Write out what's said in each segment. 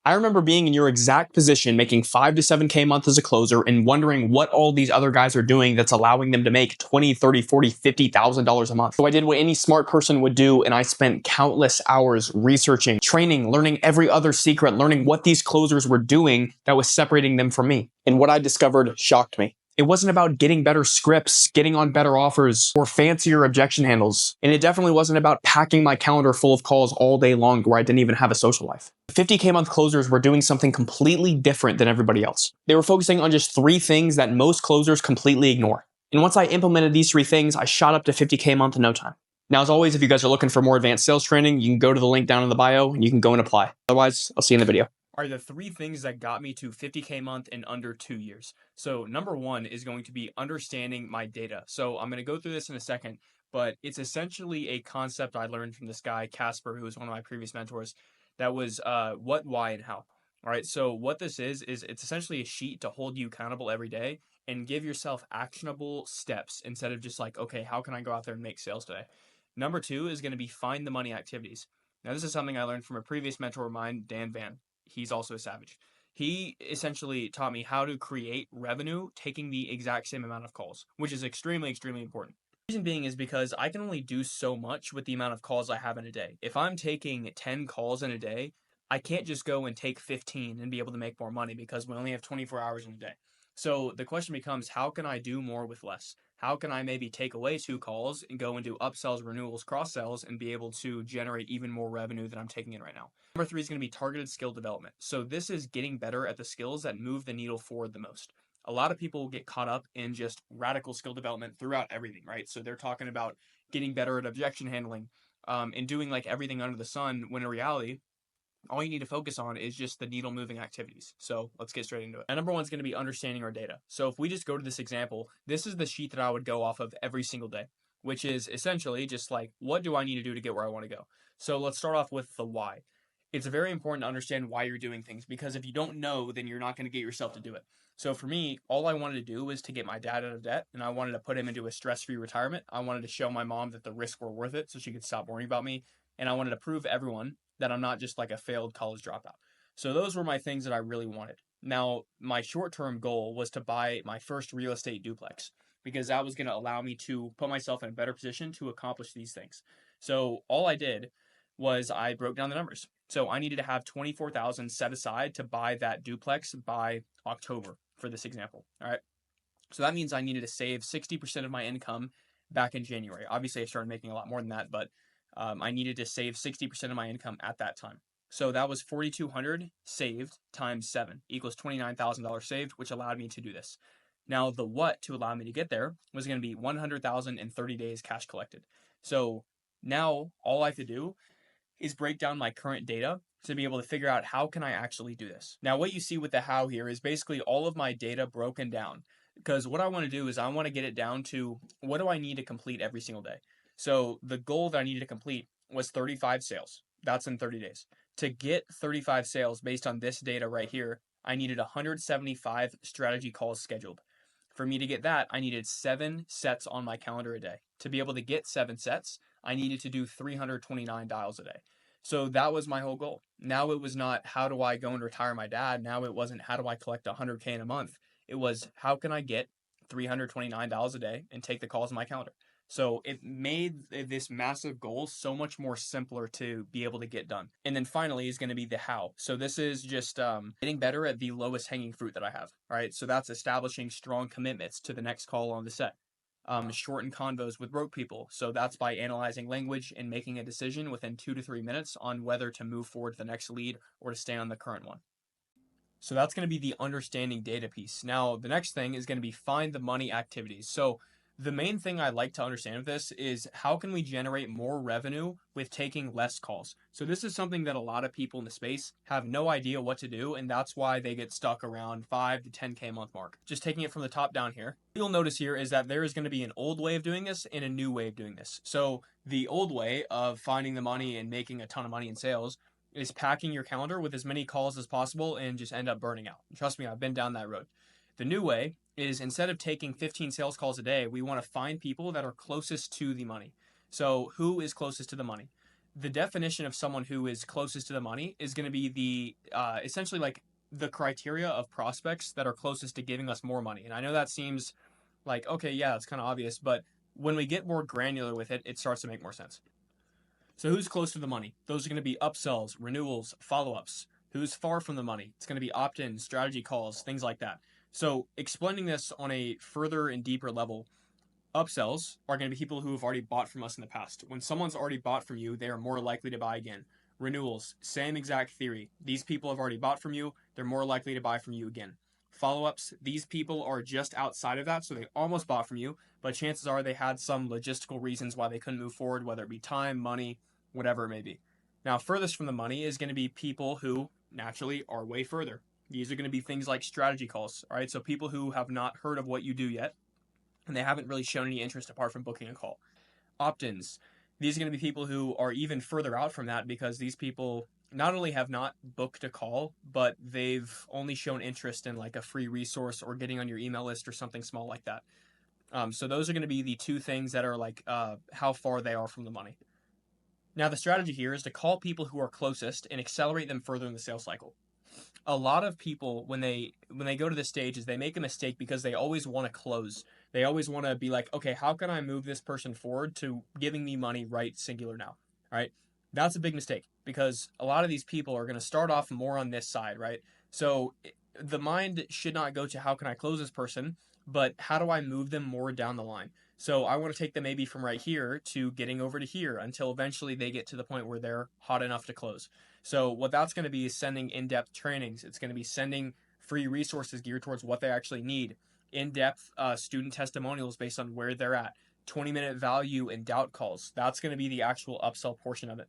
I remember being in your exact position, making 5 to 7K a month as a closer and wondering what all these other guys are doing that's allowing them to make 20, 30, 40, $50,000 a month. So I did what any smart person would do, and I spent countless hours researching, training, learning every other secret, learning what these closers were doing that was separating them from me. And what I discovered shocked me. It wasn't about getting better scripts, getting on better offers, or fancier objection handles. And it definitely wasn't about packing my calendar full of calls all day long where I didn't even have a social life. 50K month closers were doing something completely different than everybody else. They were focusing on just 3 things that most closers completely ignore. And once I implemented these 3 things, I shot up to 50K a month in no time. Now, as always, if you guys are looking for more advanced sales training, you can go to the link down in the bio and you can go and apply. Otherwise, I'll see you in the video. Are the 3 things that got me to 50K a month in under 2 years. So number 1 is going to be understanding my data. So I'm going to go through this in a second, but it's essentially a concept I learned from this guy, Casper, who was one of my previous mentors. That was what, why, and how. All right, so what this is it's essentially a sheet to hold you accountable every day and give yourself actionable steps instead of just like, okay, how can I go out there and make sales today? Number 2 is going to be find the money activities. Now, this is something I learned from a previous mentor of mine, Dan Van. He's also a savage. He essentially taught me how to create revenue taking the exact same amount of calls, which is extremely, extremely important. The reason being is because I can only do so much with the amount of calls I have in a day. If I'm taking 10 calls in a day, I can't just go and take 15 and be able to make more money because we only have 24 hours in a day. So the question becomes, how can I do more with less? How can I maybe take away 2 calls and go and do upsells, renewals, cross sells, and be able to generate even more revenue than I'm taking in right now? Number 3 is going to be targeted skill development. So this is getting better at the skills that move the needle forward the most. A lot of people get caught up in just radical skill development throughout everything, right? So they're talking about getting better at objection handling and doing like everything under the sun, when in reality, all you need to focus on is just the needle moving activities. So let's get straight into it. And number 1 is going to be understanding our data. So if we just go to this example, this is the sheet that I would go off of every single day, which is essentially just like, what do I need to do to get where I want to go? So let's start off with the why. It's very important to understand why you're doing things, because if you don't know, then you're not going to get yourself to do it. So for me, all I wanted to do was to get my dad out of debt, and I wanted to put him into a stress-free retirement. I wanted to show my mom that the risks were worth it so she could stop worrying about me. And I wanted to prove everyone that I'm not just like a failed college dropout. So those were my things that I really wanted. Now, my short-term goal was to buy my first real estate duplex, because that was going to allow me to put myself in a better position to accomplish these things. So all I did was I broke down the numbers. So I needed to have 24,000 set aside to buy that duplex by October for this example. All right. So that means I needed to save 60% of my income back in January. Obviously, I started making a lot more than that, but I needed to save 60% of my income at that time. So that was 4,200 saved times 7 equals $29,000 saved, which allowed me to do this. Now, the what to allow me to get there was going to be 100,000 in 30 days cash collected. So now all I have to do is break down my current data to be able to figure out how can I actually do this. Now, what you see with the how here is basically all of my data broken down, because what I want to do is I want to get it down to what do I need to complete every single day. So the goal that I needed to complete was 35 sales. That's in 30 days. To get 35 sales based on this data right here, I needed 175 strategy calls scheduled. For me to get that, I needed 7 sets on my calendar a day. To be able to get 7 sets, I needed to do 329 dials a day. So that was my whole goal. Now it was not how do I go and retire my dad. Now it wasn't how do I collect 100K in a month. It was how can I get 329 dials a day and take the calls in my calendar. So it made this massive goal so much more simpler to be able to get done. And then finally is going to be the how. So this is just getting better at the lowest hanging fruit that I have. All right. So that's establishing strong commitments to the next call on the set. Shorten convos with broke people. So that's by analyzing language and making a decision within 2 to 3 minutes on whether to move forward to the next lead or to stay on the current one. So that's going to be the understanding data piece. Now, the next thing is going to be find the money activities. So the main thing I like to understand with this is how can we generate more revenue with taking less calls? So this is something that a lot of people in the space have no idea what to do, and that's why they get stuck around 5 to 10K a month mark. Just taking it from the top down here, what you'll notice here is that there is going to be an old way of doing this and a new way of doing this. So the old way of finding the money and making a ton of money in sales is packing your calendar with as many calls as possible and just end up burning out. Trust me, I've been down that road. The new way is instead of taking 15 sales calls a day, we want to find people that are closest to the money. So who is closest to the money? the definition of someone who is closest to the money is going to be the essentially like the criteria of prospects that are closest to giving us more money. And I know that seems like, okay, yeah, it's kind of obvious, but when we get more granular with it, it starts to make more sense. So who's close to the money? Those are going to be upsells, renewals, follow-ups. Who's far from the money? It's going to be opt-in, strategy calls, things like that. So explaining this on a further and deeper level, upsells are going to be people who have already bought from us in the past. When someone's already bought from you, they are more likely to buy again. Renewals, same exact theory. These people have already bought from you, they're more likely to buy from you again. Follow ups, these people are just outside of that, so they almost bought from you, but chances are they had some logistical reasons why they couldn't move forward, whether it be time, money, whatever it may be. Now, furthest from the money is going to be people who naturally are way further. These are going to be things like strategy calls, all right? So people who have not heard of what you do yet, and they haven't really shown any interest apart from booking a call. Opt-ins. These are going to be people who are even further out from that because these people not only have not booked a call, but they've only shown interest in like a free resource or getting on your email list or something small like that. So those are going to be the two things that are like how far they are from the money. Now the strategy here is to call people who are closest and accelerate them further in the sales cycle. A lot of people when they go to this stage is they make a mistake because they always want to close. They always want to be like, okay, how can I move this person forward to giving me money right singular now? Right? That's a big mistake because a lot of these people are going to start off more on this side, right? So the mind should not go to how can I close this person, but how do I move them more down the line? So I want to take them maybe from right here to getting over to here until eventually they get to the point where they're hot enough to close. So what that's going to be is sending in-depth trainings. It's going to be sending free resources geared towards what they actually need, in-depth student testimonials based on where they're at, 20-minute value and doubt calls. That's going to be the actual upsell portion of it.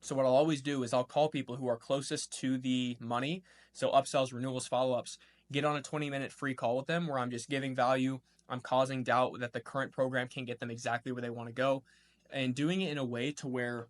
So what I'll always do is I'll call people who are closest to the money, so upsells, renewals, follow-ups, get on a 20-minute free call with them where I'm just giving value, I'm causing doubt that the current program can get them exactly where they want to go, and doing it in a way to where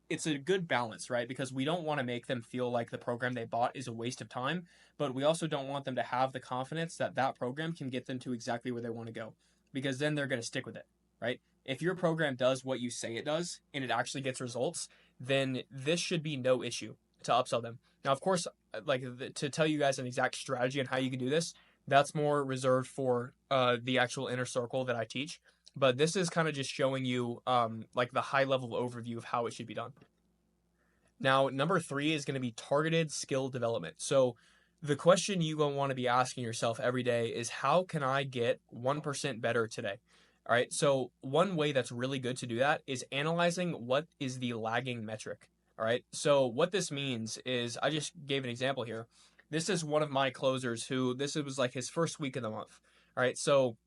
it's a good balance, right? Because we don't want to make them feel like the program they bought is a waste of time, but we also don't want them to have the confidence that that program can get them to exactly where they want to go, because then they're going to stick with it, right? If your program does what you say it does and it actually gets results, then this should be no issue to upsell them. Now, of course, like to tell you guys an exact strategy on how you can do this, that's more reserved for the actual inner circle that I teach. But this is kind of just showing you like the high level overview of how it should be done. Now, number 3 is going to be targeted skill development. So the question you going to want to be asking yourself every day is how can I get 1% better today? All right. So one way that's really good to do that is analyzing what is the lagging metric. All right. So what this means is I just gave an example here. This is one of my closers who this was like his first week of the month. All right. So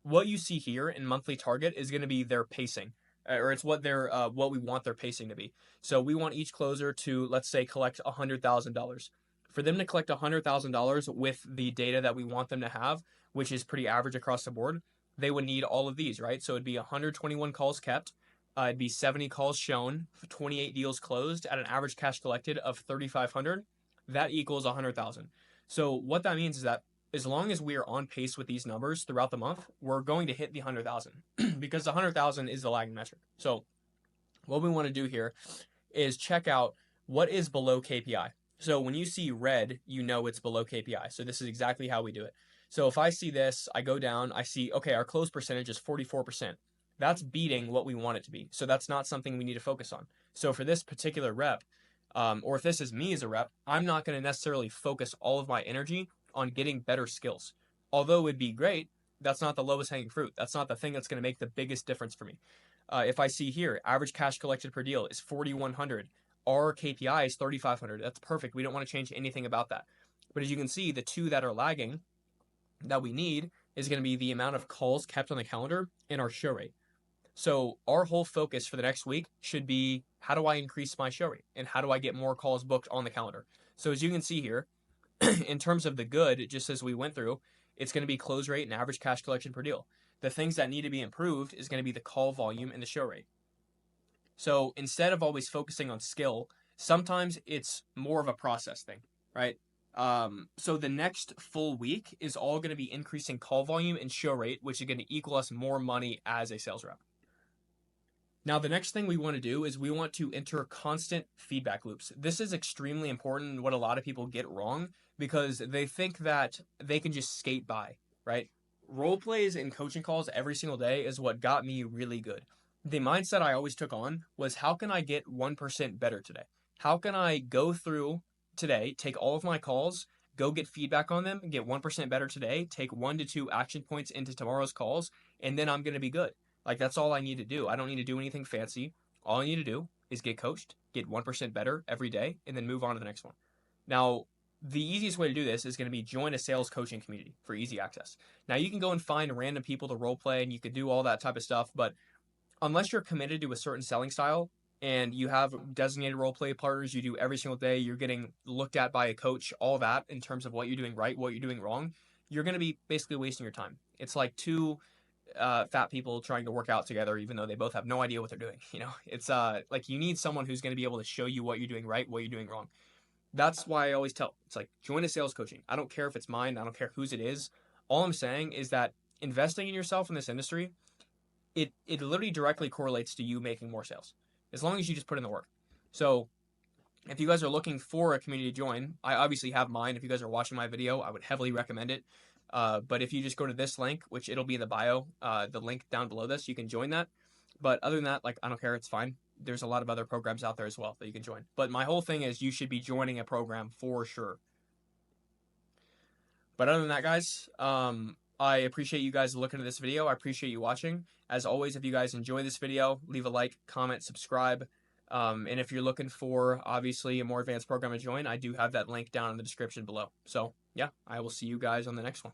what you see here in monthly target is going to be their pacing, or it's what we want their pacing to be. So we want each closer to, let's say, collect $100,000. For them to collect $100,000 with the data that we want them to have, which is pretty average across the board, they would need all of these, right? So it'd be 121 calls kept, it'd be 70 calls shown, 28 deals closed at an average cash collected of 3,500. That equals 100,000. So what that means is that as long as we are on pace with these numbers throughout the month, we're going to hit the 100,000 because the 100,000 is the lagging metric. So what we want to do here is check out what is below KPI. So when you see red, you know it's below KPI. So this is exactly how we do it. So if I see this, I go down, I see, okay, our close percentage is 44%. That's beating what we want it to be. So that's not something we need to focus on. So for this particular rep, or if this is me as a rep, I'm not going to necessarily focus all of my energy on getting better skills. Although it would be great, that's not the lowest hanging fruit. That's not the thing that's going to make the biggest difference for me. If I see here, average cash collected per deal is 4,100. Our KPI is 3,500. That's perfect. We don't want to change anything about that. But as you can see, the two that are lagging that we need is going to be the amount of calls kept on the calendar and our show rate. So our whole focus for the next week should be how do I increase my show rate and how do I get more calls booked on the calendar? So as you can see here, in terms of the good, just as we went through, it's going to be close rate and average cash collection per deal. The things that need to be improved is going to be the call volume and the show rate. So instead of always focusing on skill, sometimes it's more of a process thing, right? So the next full week is all going to be increasing call volume and show rate, which is going to equal us more money as a sales rep. Now, the next thing we want to do is we want to enter constant feedback loops. This is extremely important, what a lot of people get wrong, because they think that they can just skate by, right? Role plays and coaching calls every single day is what got me really good. The mindset I always took on was, how can I get 1% better today? How can I go through today, take all of my calls, go get feedback on them, get 1% better today, take 1 to 2 action points into tomorrow's calls, and then I'm going to be good. Like, that's all I need to do. I don't need to do anything fancy. All I need to do is get coached, get 1% better every day, and then move on to the next one. Now, the easiest way to do this is going to be join a sales coaching community for easy access. Now, you can go and find random people to role play and you could do all that type of stuff, but unless you're committed to a certain selling style and you have designated role play partners you do every single day, you're getting looked at by a coach, all that in terms of what you're doing right, what you're doing wrong, you're going to be basically wasting your time. It's like two fat people trying to work out together, even though they both have no idea what they're doing. It's like you need someone who's going to be able to show you what you're doing right, what you're doing wrong. That's why I always tell, it's like, join a sales coaching. I don't care if it's mine, I don't care whose it is. All I'm saying is that investing in yourself in this industry, it literally directly correlates to you making more sales, as long as you just put in the work. So if you guys are looking for a community to join, I obviously have mine. If you guys are watching my video, I would heavily recommend it. But if you just go to this link, which it'll be in the bio, the link down below this, you can join that. But other than that, like, I don't care, it's fine. There's a lot of other programs out there as well that you can join. But my whole thing is, you should be joining a program for sure. But other than that, guys, I appreciate you guys looking at this video. I appreciate you watching. As always, if you guys enjoy this video, leave a like, comment, subscribe. And if you're looking for, obviously, a more advanced program to join, I do have that link down in the description below. So, yeah, I will see you guys on the next one.